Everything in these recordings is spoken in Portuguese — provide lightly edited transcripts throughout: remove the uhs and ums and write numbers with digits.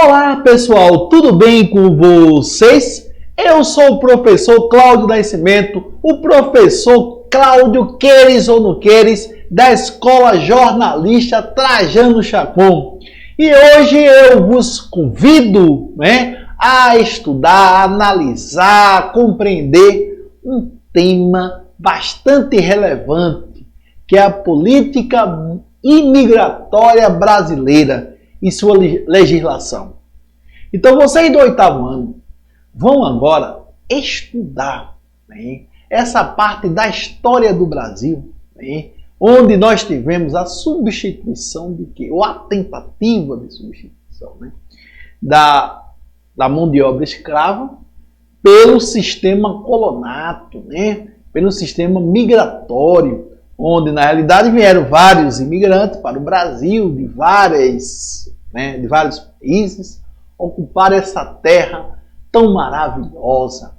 Olá pessoal, tudo bem com vocês? Eu sou o professor Cláudio Nascimento, o professor Cláudio queres ou não queres, da Escola Jornalista Trajano Chacon. E hoje eu vos convido a estudar, a analisar, a compreender um tema bastante relevante, que é a política imigratória brasileira e sua legislação. Então, vocês do 8º ano vão agora estudar essa parte da história do Brasil, onde nós tivemos a substituição de quê? Ou a tentativa de substituição da mão de obra escrava pelo sistema colonato, pelo sistema migratório, onde na realidade vieram vários imigrantes para o Brasil de vários países, ocupar essa terra tão maravilhosa.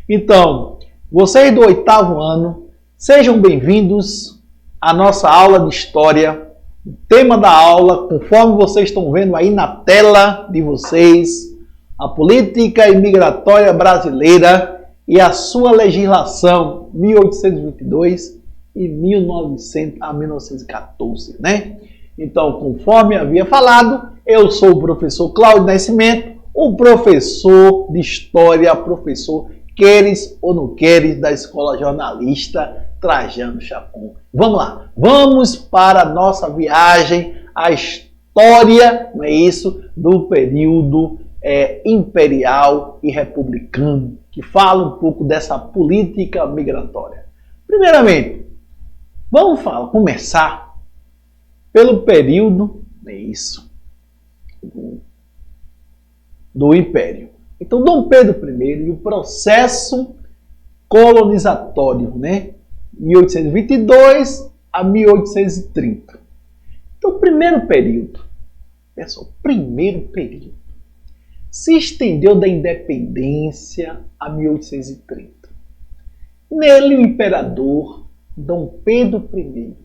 Então, vocês do 8º ano, sejam bem-vindos à nossa aula de História. O tema da aula, conforme vocês estão vendo aí na tela de vocês, a política imigratória brasileira e a sua legislação 1822 e 1914, Então, conforme havia falado, eu sou o professor Cláudio Nascimento, o professor de História, professor queres ou não queres, da Escola Jornalista Trajano Chacon. Vamos lá, vamos para a nossa viagem, a história, do período imperial e republicano, que fala um pouco dessa política migratória. Primeiramente, vamos começar pelo período do Império. Então, Dom Pedro I e o processo colonizatório, 1822 a 1830. Então, o primeiro período, pessoal, se estendeu da independência a 1830. Nele, o imperador Dom Pedro I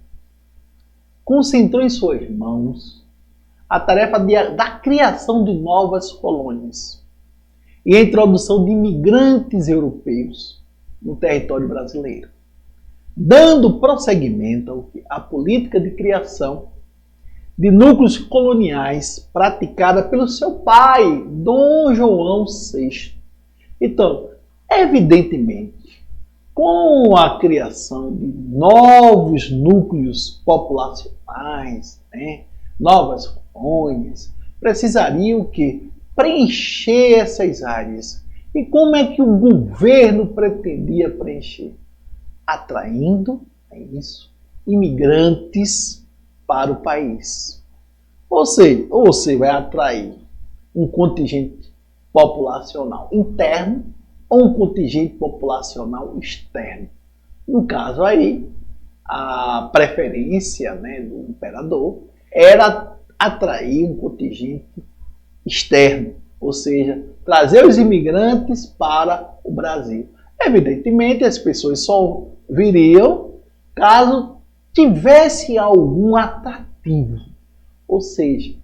concentrou em suas mãos a tarefa da criação de novas colônias e a introdução de imigrantes europeus no território brasileiro, dando prosseguimento à política de criação de núcleos coloniais praticada pelo seu pai, Dom João VI. Então, evidentemente, com a criação de novos núcleos populacionais, novas colônias, precisariam preencher essas áreas. E como é que o governo pretendia preencher? Atraindo imigrantes para o país. Ou seja, ou você vai atrair um contingente populacional interno ou um contingente populacional externo. No caso aí, a preferência do imperador era atrair um contingente externo, ou seja, trazer os imigrantes para o Brasil. Evidentemente, as pessoas só viriam caso tivesse algum atrativo. Ou seja,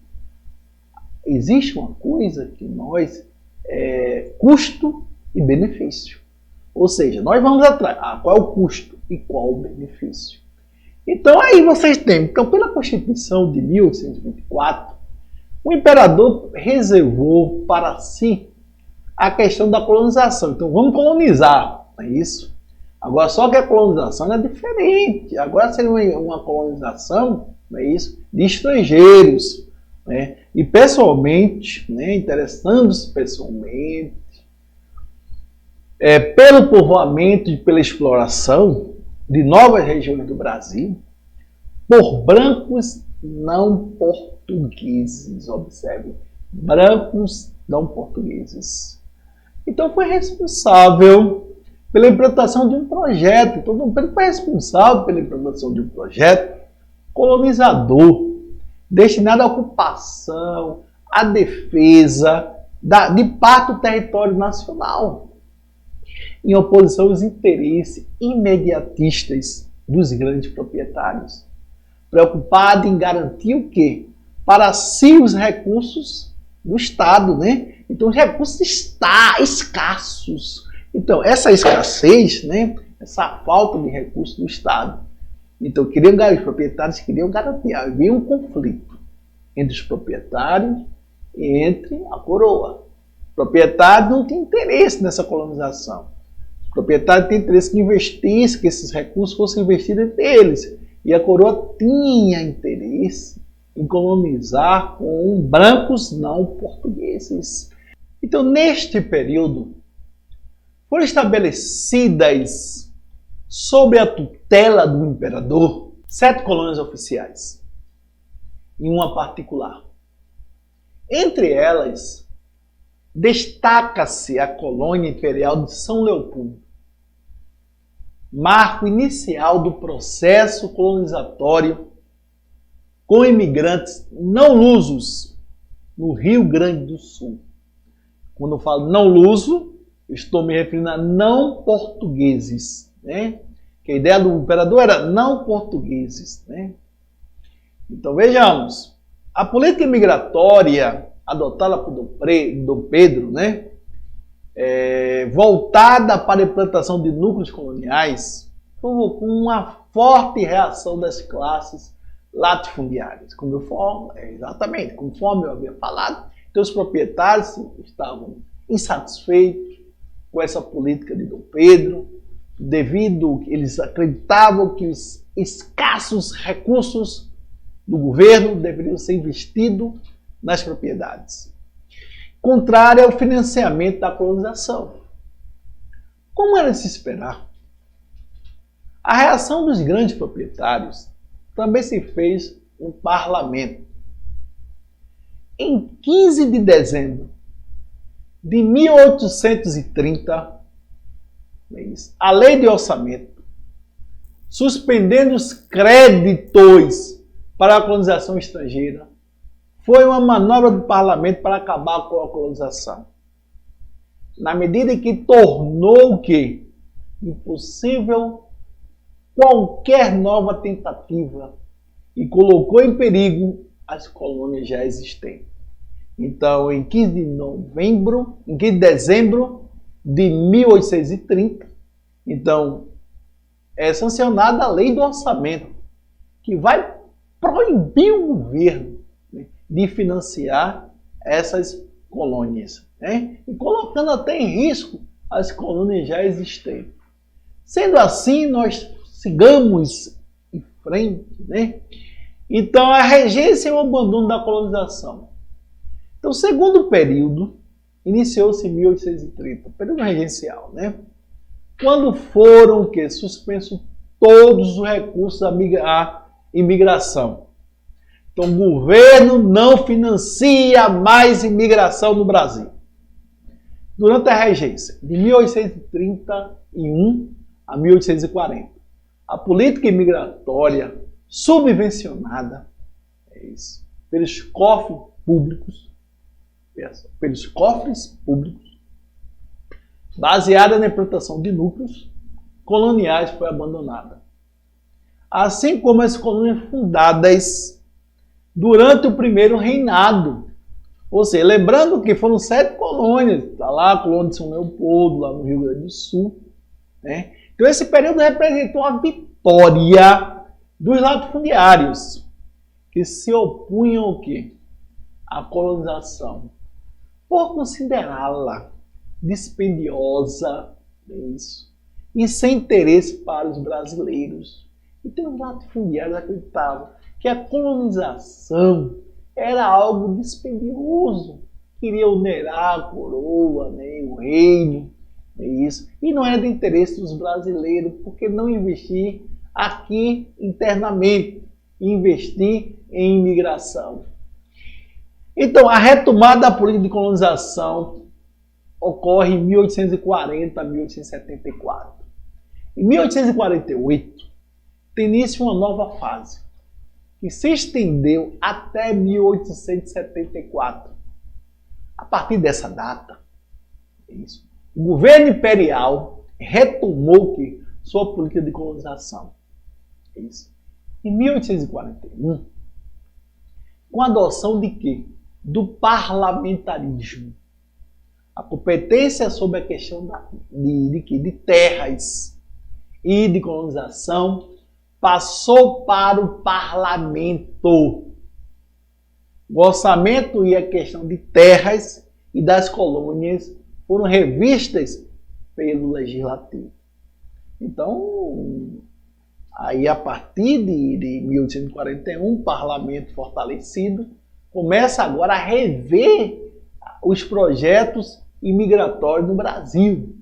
existe uma coisa que nós custo e benefício. Ou seja, nós vamos atrás. Qual é o custo e qual o benefício? Então aí vocês têm. Então, pela Constituição de 1824, o imperador reservou para si a questão da colonização. Então vamos colonizar, não é isso? Agora só que a colonização é diferente. Agora seria uma colonização, não é isso, de estrangeiros, e pessoalmente, interessando-se pessoalmente, pelo povoamento e pela exploração de novas regiões do Brasil por brancos não portugueses. Observe, brancos não portugueses. Então foi responsável pela implantação de um projeto. Então Dom Pedro foi responsável pela implantação de um projeto colonizador destinado à ocupação, à defesa de parte do território nacional, em oposição aos interesses imediatistas dos grandes proprietários, preocupado em garantir o quê? Para si os recursos do Estado, né? Então os recursos estão escassos. Então essa escassez, né? Essa falta de recursos do Estado. Então os proprietários queriam garantir. Havia um conflito entre os proprietários e entre a coroa. O proprietário não tem interesse nessa colonização. O proprietário tem interesse que investisse, que esses recursos fossem investidos entre eles. E a coroa tinha interesse em colonizar com brancos não portugueses. Então, neste período, foram estabelecidas, sob a tutela do imperador, 7 colônias oficiais, e uma particular. Entre elas, destaca-se a colônia imperial de São Leopoldo, marco inicial do processo colonizatório com imigrantes não lusos no Rio Grande do Sul. Quando eu falo não luso, estou me referindo a não portugueses, né? Que a ideia do imperador era não portugueses, né? Então vejamos, a política imigratória adotada por Dom Pedro, né? Voltada para a implantação de núcleos coloniais, provocou uma forte reação das classes latifundiárias. Exatamente, conforme eu havia falado, então os proprietários estavam insatisfeitos com essa política de Dom Pedro, devido eles acreditavam que os escassos recursos do governo deveriam ser investidos nas propriedades, contrária ao financiamento da colonização. Como era de se esperar, a reação dos grandes proprietários também se fez no parlamento. Em 15 de dezembro de 1830, a lei de orçamento, suspendendo os créditos para a colonização estrangeira, foi uma manobra do parlamento para acabar com a colonização. Na medida em que tornou o quê? Impossível qualquer nova tentativa e colocou em perigo as colônias já existentes. Então, em 15 de dezembro de 1830, então, é sancionada a lei do orçamento, que vai proibir o governo, né, de financiar essas colônias, né, e colocando até em risco as colônias já existentes. Sendo assim, nós sigamos em frente, né? Então, a regência e o abandono da colonização. Então, o segundo período iniciou-se em 1830, período regencial, né? Quando foram suspensos todos os recursos à imigração. Então, o governo não financia mais imigração no Brasil. Durante a regência de 1831 a 1840, a política imigratória subvencionada pelos cofres públicos, baseada na implantação de núcleos coloniais, foi abandonada. Assim como as colônias fundadas durante o primeiro reinado. Ou seja, lembrando que foram 7 colônias, está lá a colônia de São Leopoldo, lá no Rio Grande do Sul, né? Então esse período representou a vitória dos latifundiários, que se opunham ao quê? À colonização, por considerá-la dispendiosa, e sem interesse para os brasileiros. Então os latifundiários acreditavam que a colonização era algo dispendioso, queria onerar a coroa, né, o reino, e não era de interesse dos brasileiros, porque não investir aqui internamente, investir em imigração. Então, a retomada da política de colonização ocorre em 1840 a 1874. Em 1848, tem início uma nova fase, que se estendeu até 1874. A partir dessa data, o governo imperial retomou sua política de colonização. Em 1841, com a adoção de quê? do parlamentarismo. A competência sobre a questão de terras e de colonização passou para o parlamento. O orçamento e a questão de terras e das colônias foram revistas pelo legislativo. Então, aí a partir de 1841, o parlamento fortalecido começa agora a rever os projetos imigratórios no Brasil.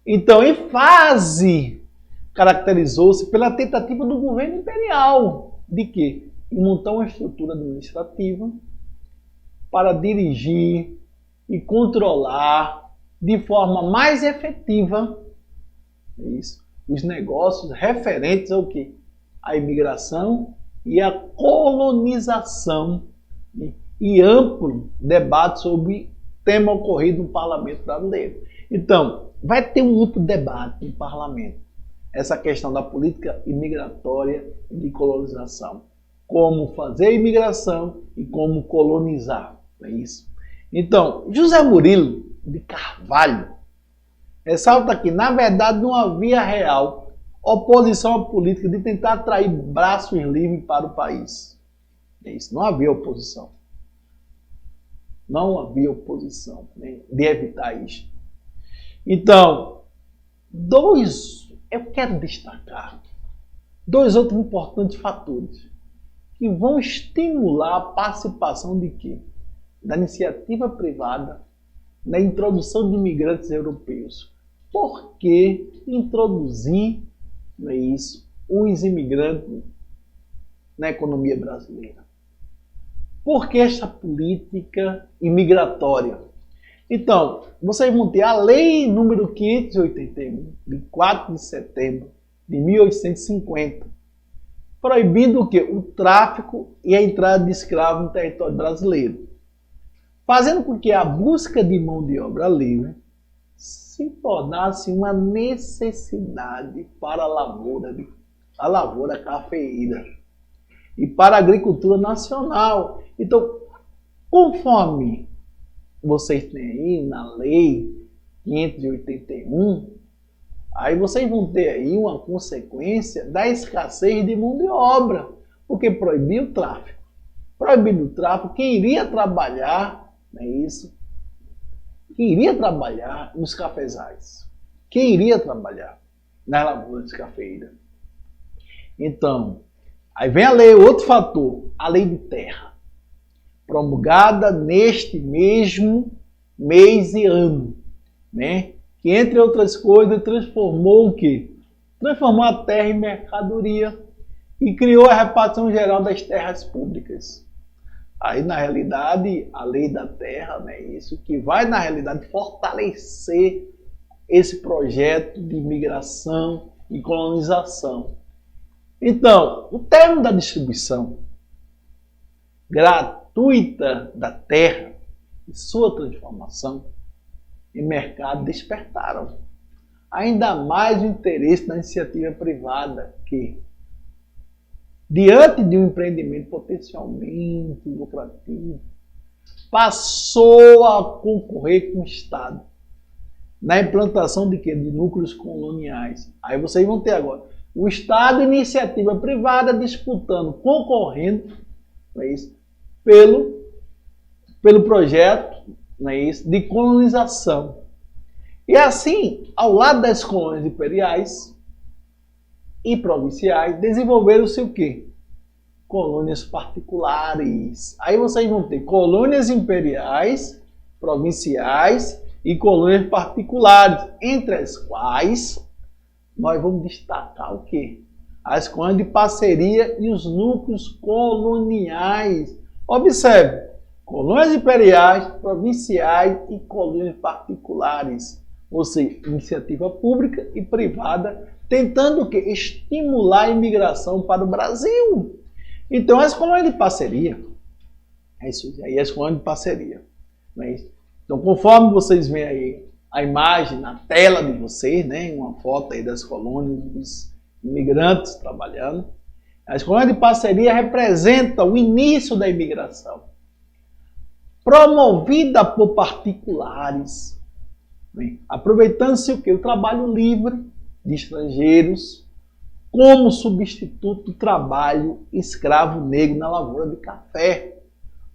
Então, em fase, caracterizou-se pela tentativa do governo imperial de quê? De montar uma estrutura administrativa para dirigir e controlar de forma mais efetiva os negócios referentes ao quê? À imigração e à colonização, e amplo debate sobre o tema ocorrido no parlamento brasileiro. Então, vai ter um amplo debate no parlamento, essa questão da política imigratória e de colonização. Como fazer a imigração e como colonizar. É isso. Então, José Murilo de Carvalho ressalta que, na verdade, não havia real oposição à política de tentar atrair braços livres para o país. É isso. Não havia oposição. Não havia oposição, né, de evitar isso. Então, eu quero destacar dois outros importantes fatores que vão estimular a participação de quê? Da iniciativa privada na introdução de imigrantes europeus. Por que introduzir, não é isso, os imigrantes na economia brasileira? Por que esta política imigratória? Então, vocês vão ter a Lei número 581, de 4 de setembro de 1850, proibindo o quê? O tráfico e a entrada de escravos no território brasileiro, fazendo com que a busca de mão de obra livre se tornasse uma necessidade para a lavoura cafeeira e para a agricultura nacional. Então, conforme vocês têm aí na Lei 581, aí vocês vão ter aí uma consequência da escassez de mão de obra, porque proibiu o tráfico. Proibindo o tráfico, quem iria trabalhar, não é isso? Quem iria trabalhar nos cafezais? Quem iria trabalhar nas lavouras cafeeiras? Então, aí vem a lei, outro fator, a lei de terra, promulgada neste mesmo mês e ano, né? Que, entre outras coisas, transformou o quê? Transformou a terra em mercadoria e criou a repartição geral das terras públicas. Aí, na realidade, a lei da terra, né, isso que vai, na realidade, fortalecer esse projeto de imigração e colonização. Então, o termo da distribuição gratuita da terra e sua transformação em mercado despertaram ainda mais o interesse da iniciativa privada que, diante de um empreendimento potencialmente lucrativo, passou a concorrer com o Estado na implantação de quê? De núcleos coloniais. Aí vocês vão ter agora o Estado e a iniciativa privada disputando, concorrendo, não é isso, pelo projeto, não é isso, de colonização. E assim, ao lado das colônias imperiais e provinciais, desenvolveram-se o quê? Colônias particulares. Aí vocês vão ter colônias imperiais, provinciais e colônias particulares, entre as quais nós vamos destacar o quê? As colônias de parceria e os núcleos coloniais. Observe, colônias imperiais, provinciais e colônias particulares. Ou seja, iniciativa pública e privada, tentando o quê? Estimular a imigração para o Brasil. Então, as colônias de parceria, é isso aí, as colônias de parceria. Não é isso? Então, conforme vocês veem aí a imagem na tela de vocês, né, uma foto aí das colônias, dos imigrantes trabalhando, as colônias de parceria representam o início da imigração. promovida por particulares, aproveitando-se o quê? O trabalho livre de estrangeiros como substituto do trabalho escravo negro na lavoura de café.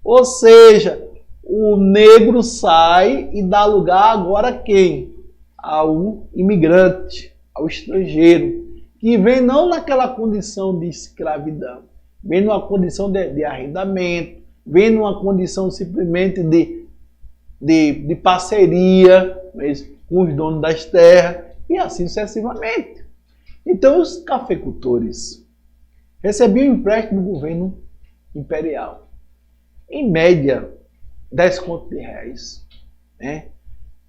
Ou seja, o negro sai e dá lugar agora a quem? Ao imigrante, ao estrangeiro, que vem não naquela condição de escravidão, vem numa condição de arrendamento, vem numa condição simplesmente de parceria com os donos das terras e assim sucessivamente. Então os cafeicultores recebiam empréstimo do governo imperial, em média 10 contos de reais, né?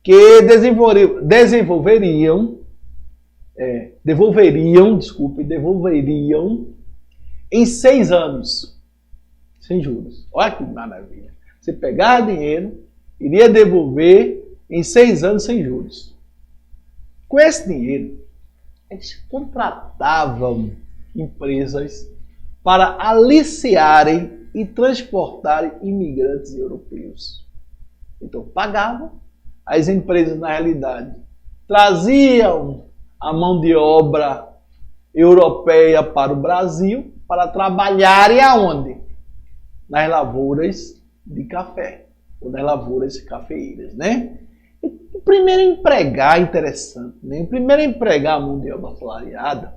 Que devolveriam em 6 anos, sem juros. Olha que maravilha. Você pegava dinheiro, iria devolver em 6 anos sem juros. Com esse dinheiro, eles contratavam empresas para aliciarem e transportarem imigrantes europeus. Então pagavam, as empresas na realidade traziam a mão de obra europeia para o Brasil para trabalharem aonde? Nas lavouras de café, ou nas lavouras cafeeiras, né? O primeiro a empregar, interessante, né? O primeiro a empregar a mão de obra assalariada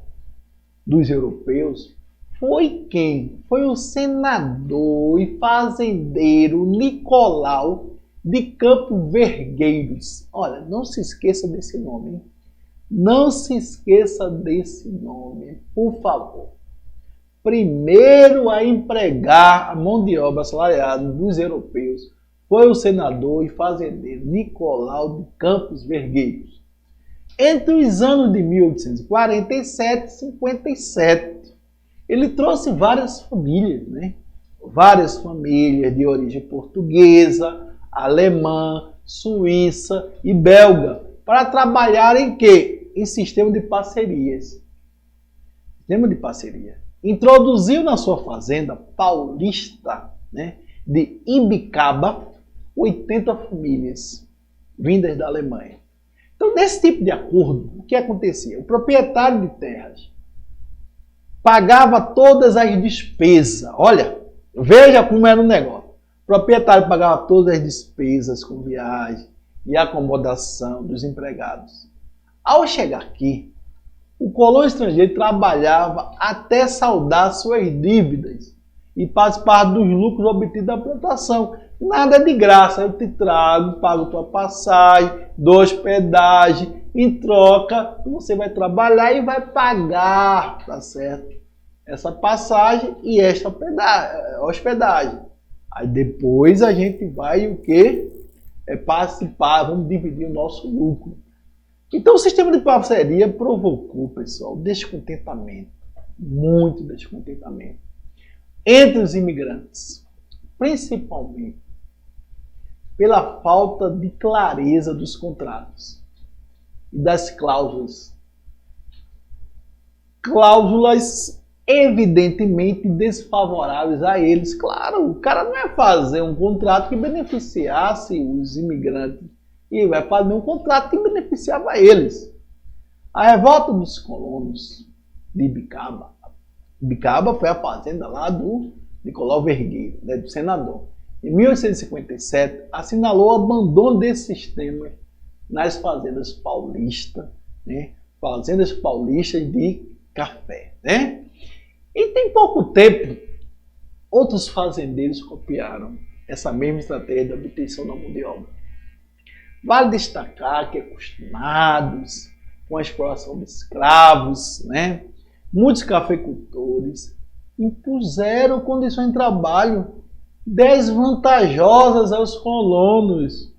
dos europeus foi quem? Foi o senador e fazendeiro Nicolau de Campos Vergueiros. Olha, não se esqueça desse nome, hein? Não se esqueça desse nome, por favor. Primeiro a empregar a mão de obra assalariada dos europeus foi o senador e fazendeiro Nicolau de Campos Vergueiros. Entre os anos de 1847 e 57, ele trouxe várias famílias, né? Várias famílias de origem portuguesa, alemã, suíça e belga, para trabalhar em quê? Em sistema de parcerias. Sistema de parceria. Introduziu na sua fazenda paulista, né, de Imbicaba, 80 famílias vindas da Alemanha. Então, nesse tipo de acordo, o que acontecia? O proprietário de terras pagava todas as despesas. Olha, veja como era o negócio. O proprietário pagava todas as despesas com viagem e acomodação dos empregados. Ao chegar aqui, o colono estrangeiro trabalhava até saldar suas dívidas e participar dos lucros obtidos da plantação. Nada de graça, eu te trago, pago tua passagem, dou hospedagem, em troca você vai trabalhar e vai pagar, tá certo? Essa passagem e esta hospedagem. Aí depois a gente vai o quê? Participar, vamos dividir o nosso lucro. Então o sistema de parceria provocou, pessoal, descontentamento, muito descontentamento entre os imigrantes, principalmente pela falta de clareza dos contratos e das cláusulas. Cláusulas evidentemente desfavoráveis a eles. Claro, o cara não ia fazer um contrato que beneficiasse os imigrantes, e vai fazer um contrato que beneficiava eles. A revolta dos colonos de Ibicaba. Ibicaba foi a fazenda lá do Nicolau Vergueiro, né, do senador. Em 1857, assinalou o abandono desse sistema nas fazendas paulistas, né, fazendas paulistas de café, né? E tem pouco tempo, outros fazendeiros copiaram essa mesma estratégia de obtenção da mão de obra. Vale destacar que, acostumados com a exploração de escravos, né, muitos cafeicultores impuseram condições de trabalho desvantajosas aos colonos.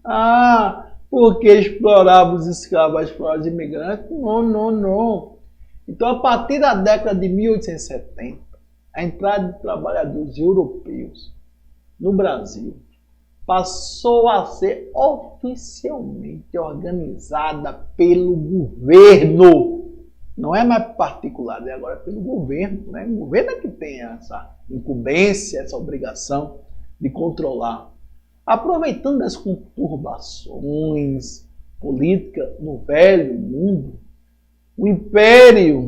Porque exploravam os escravos, exploravam os imigrantes? Não. Então, a partir da década de 1870, a entrada de trabalhadores europeus no Brasil passou a ser oficialmente organizada pelo governo. Não é mais particular, é agora pelo governo, né? O governo é que tem essa incumbência, essa obrigação de controlar. aproveitando as conturbações políticas no velho mundo, o império,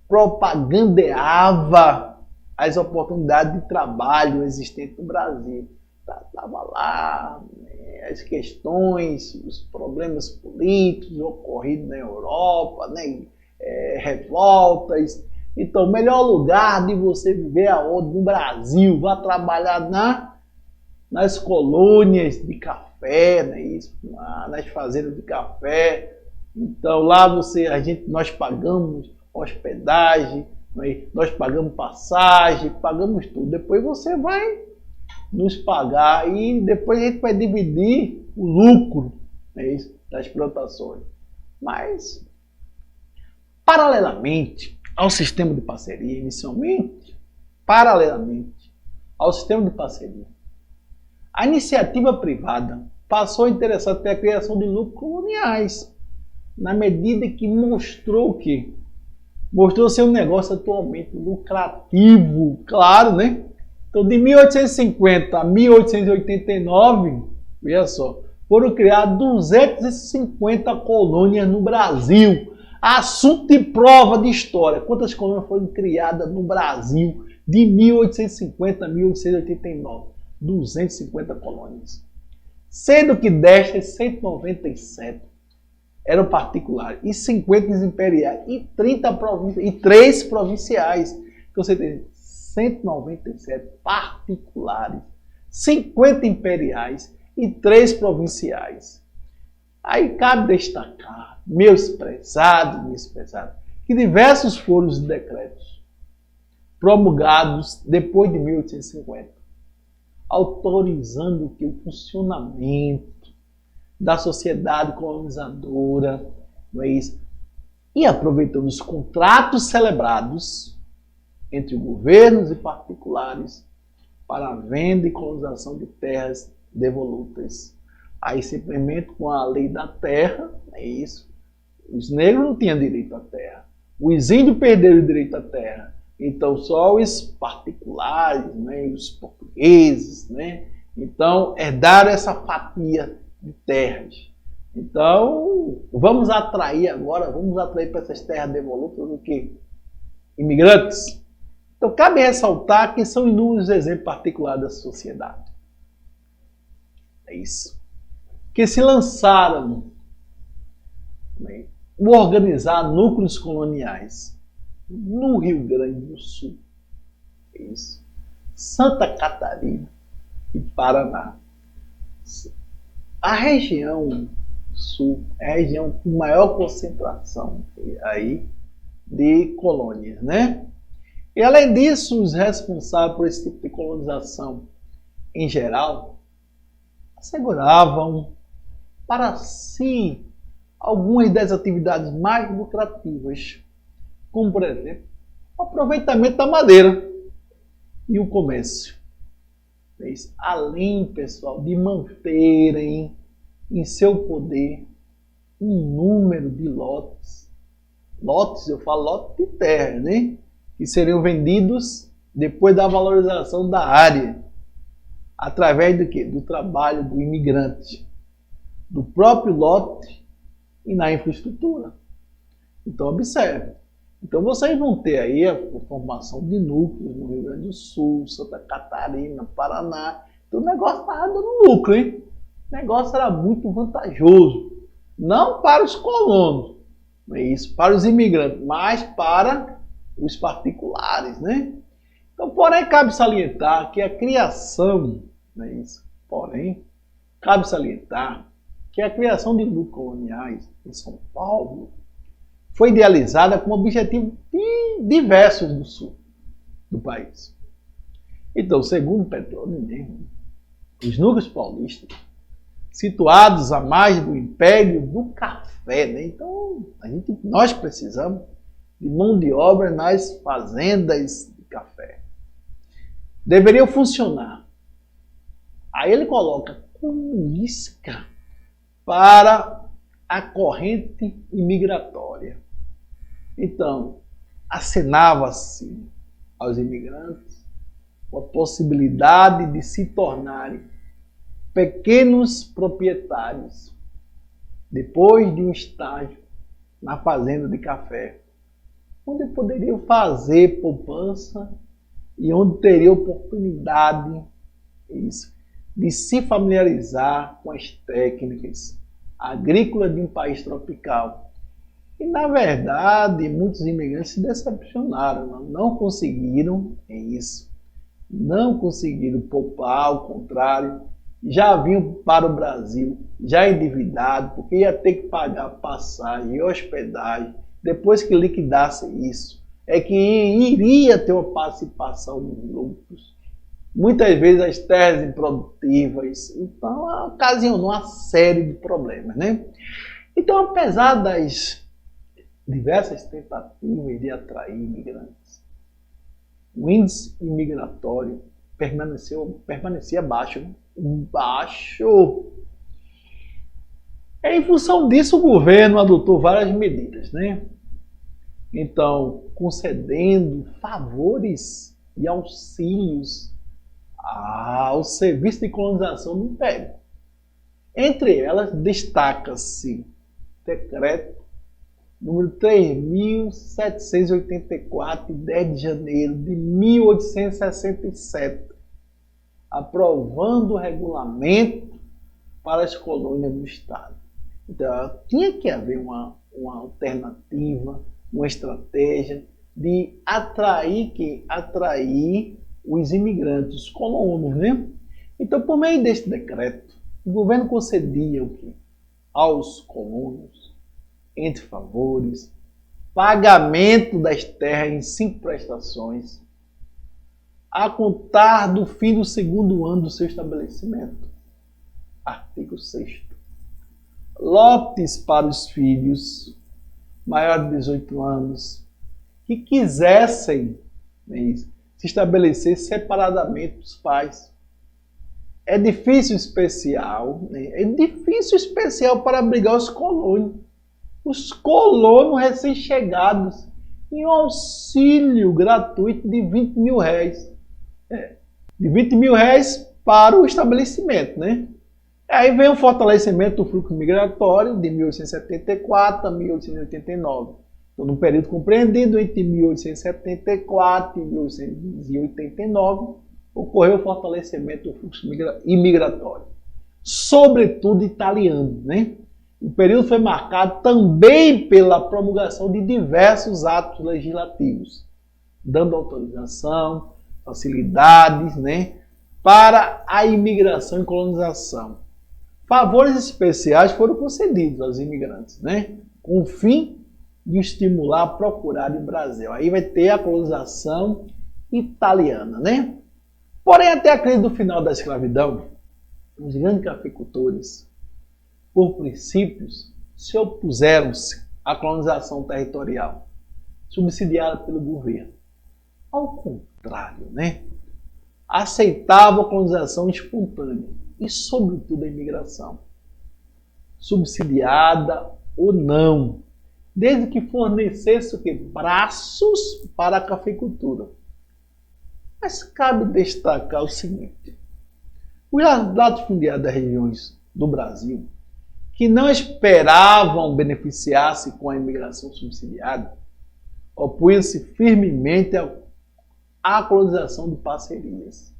propagandeava as oportunidades de trabalho existentes no Brasil. Estava lá, as questões, os problemas políticos ocorridos na Europa, revoltas. Então, o melhor lugar de você viver aonde? No Brasil. Vá trabalhar nas colônias de café, nas fazendas de café. Então, lá nós pagamos hospedagem, nós pagamos passagem, pagamos tudo. Depois você vai nos pagar e depois a gente vai dividir o lucro das plantações. Mas, paralelamente ao sistema de parceria, a iniciativa privada passou a interessar até a criação de lucros coloniais, na medida que mostrou que mostrou ser um negócio atualmente lucrativo, claro, né? Então, de 1850 a 1889, veja só, foram criadas 250 colônias no Brasil. Assunto de prova de história. Quantas colônias foram criadas no Brasil de 1850 a 1889? 250 colônias. Sendo que destas, 197 eram particulares e 50 imperiais e 3 provinciais. Então você tem 197 particulares, 50 imperiais e 3 provinciais. Aí cabe destacar, meus prezados, que diversos foram os decretos promulgados depois de 1850, autorizando que o funcionamento da sociedade colonizadora, e aproveitando os contratos celebrados entre governos e particulares para a venda e colonização de terras devolutas. Aí simplesmente com a lei da terra, os negros não tinham direito à terra, os índios perderam o direito à terra, então só os particulares, os portugueses, então herdaram essa fatia de terras. Então, vamos atrair para essas terras devolutas o quê? Imigrantes. Então, cabe ressaltar que são inúmeros exemplos particulares da sociedade. É isso. Que se lançaram organizar núcleos coloniais no Rio Grande do Sul. É isso. Santa Catarina e Paraná. A região sul é a região com maior concentração aí de colônias, E além disso, os responsáveis por esse tipo de colonização, em geral, asseguravam para si algumas das atividades mais lucrativas, como, por exemplo, o aproveitamento da madeira e o comércio. Além, pessoal, de manterem em seu poder um número de lotes, eu falo lote de terra, que seriam vendidos depois da valorização da área, através do quê? Do trabalho do imigrante, do próprio lote e na infraestrutura. Então, observe. Então, vocês vão ter aí a formação de núcleos no Rio Grande do Sul, Santa Catarina, Paraná. Então, o negócio estava dando lucro, O negócio era muito vantajoso. Não para os colonos, para os imigrantes, mas para os particulares, Então, porém, cabe salientar que a criação, cabe salientar que a criação de núcleos coloniais em São Paulo foi idealizada com objetivos diversos do sul do país. Então, segundo Petróleo mesmo, os núcleos paulistas, situados à margem do Império do Café, Então, nós precisamos de mão de obra nas fazendas de café. Deveriam funcionar. Aí ele coloca como isca para a corrente imigratória. Então, acenava-se aos imigrantes com a possibilidade de se tornarem pequenos proprietários depois de um estágio na fazenda de café, onde poderiam fazer poupança e onde teria oportunidade de se familiarizar com as técnicas agrícolas de um país tropical. E, na verdade, muitos imigrantes se decepcionaram, não conseguiram isso, não conseguiram poupar, ao contrário, já vinham para o Brasil, já endividado, porque ia ter que pagar passagem e hospedagem. Depois que liquidasse isso, é que iria ter uma participação nos lucros. Muitas vezes as terras improdutivas, então ocasionou uma série de problemas, né? Então, apesar das diversas tentativas de atrair imigrantes, o índice imigratório permanecia baixo. Em função disso, o governo adotou várias medidas, né? Então, concedendo favores e auxílios ao serviço de colonização do Império. Entre elas, destaca-se decreto número 3.784, de 10 de janeiro de 1867, aprovando o regulamento para as colônias do Estado. Então, tinha que haver uma alternativa, uma estratégia de atrair os imigrantes, os colonos, né? Então, por meio deste decreto, o governo concedia o quê? Aos colonos, entre favores, pagamento das terras em 5 prestações, a contar do fim do 2º ano do seu estabelecimento. Artigo 6º. Lotes para os filhos maiores de 18 anos que quisessem se estabelecer separadamente dos pais. Edifício especial para abrigar os colonos. Os colonos recém-chegados em um auxílio gratuito de 20 mil réis. De 20 mil réis para o estabelecimento, né? Aí vem o fortalecimento do fluxo migratório de 1874 a 1889. Então, no período compreendido entre 1874 e 1889, ocorreu o fortalecimento do fluxo imigratório, sobretudo italiano, né? O período foi marcado também pela promulgação de diversos atos legislativos, dando autorização, facilidades, né, para a imigração e colonização. Favores especiais foram concedidos aos imigrantes, né, com o fim de estimular a procurar o Brasil. Aí vai ter a colonização italiana, né? Porém, até a crise do final da escravidão, os grandes cafeicultores, por princípios, se opuseram-se à colonização territorial, subsidiada pelo governo. Ao contrário, né? Aceitavam a colonização espontânea e, sobretudo, a imigração, subsidiada ou não, desde que fornecesse o quê? Braços para a cafeicultura. Mas cabe destacar o seguinte: os latifundiários das regiões do Brasil que não esperavam beneficiar-se com a imigração subsidiada opunham-se firmemente à colonização de parcerias.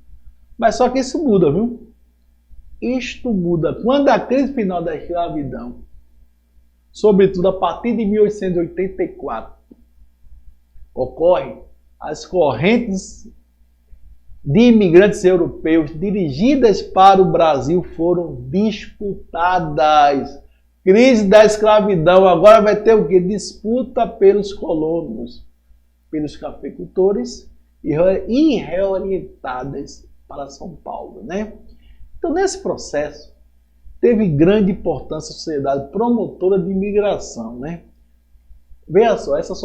Mas só que isso muda, viu? Isto muda quando a crise final da escravidão, sobretudo a partir de 1884, ocorre, as correntes de imigrantes europeus dirigidas para o Brasil foram disputadas. Crise da escravidão, agora vai ter o quê? Disputa pelos colonos, pelos cafeicultores e reorientadas para São Paulo, né? Então, nesse processo, teve grande importância a sociedade promotora de imigração, né? Veja só, esta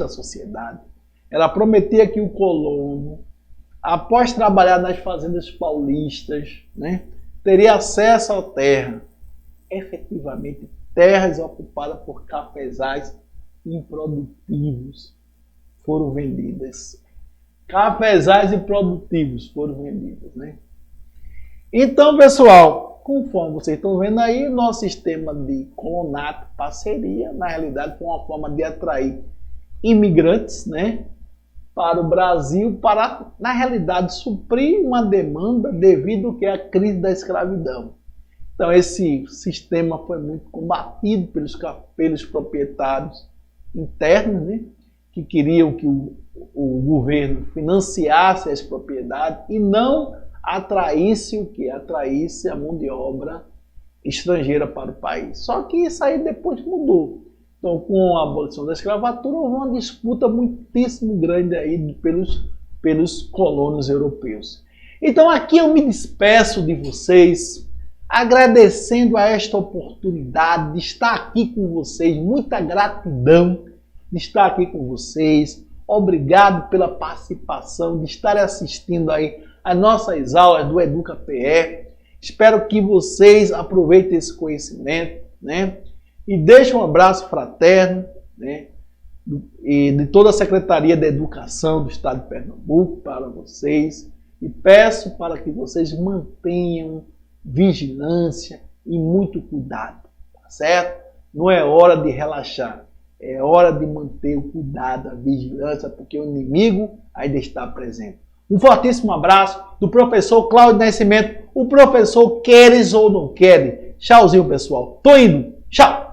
sociedade, ela prometia que o colono, após trabalhar nas fazendas paulistas, né, teria acesso à terra, efetivamente terras ocupadas por cafezais improdutivos foram vendidas cafezais improdutivos foram vendidos, né? Então, pessoal, conforme vocês estão vendo aí, nosso sistema de colonato, parceria, na realidade, foi uma forma de atrair imigrantes, né, para o Brasil, para, na realidade, suprir uma demanda devido à crise da escravidão. Então, esse sistema foi muito combatido pelos proprietários internos, né, que queriam que o governo financiasse as propriedades e não atraísse o que? Atraísse a mão de obra estrangeira para o país. Só que isso aí depois mudou. Então, com a abolição da escravatura, houve uma disputa muitíssimo grande aí pelos colonos europeus. Então, aqui eu me despeço de vocês, agradecendo a esta oportunidade de estar aqui com vocês. Muita gratidão de estar aqui com vocês. Obrigado pela participação, de estar assistindo aí as nossas aulas do EducaPE. Espero que vocês aproveitem esse conhecimento, né? E deixo um abraço fraterno, né, e de toda a Secretaria da Educação do Estado de Pernambuco para vocês. E peço para que vocês mantenham vigilância e muito cuidado, tá certo? Não é hora de relaxar, é hora de manter o cuidado, a vigilância, porque o inimigo ainda está presente. Um fortíssimo abraço do professor Cláudio Nascimento, o professor queres ou não queres. Tchauzinho, pessoal. Tô indo. Tchau.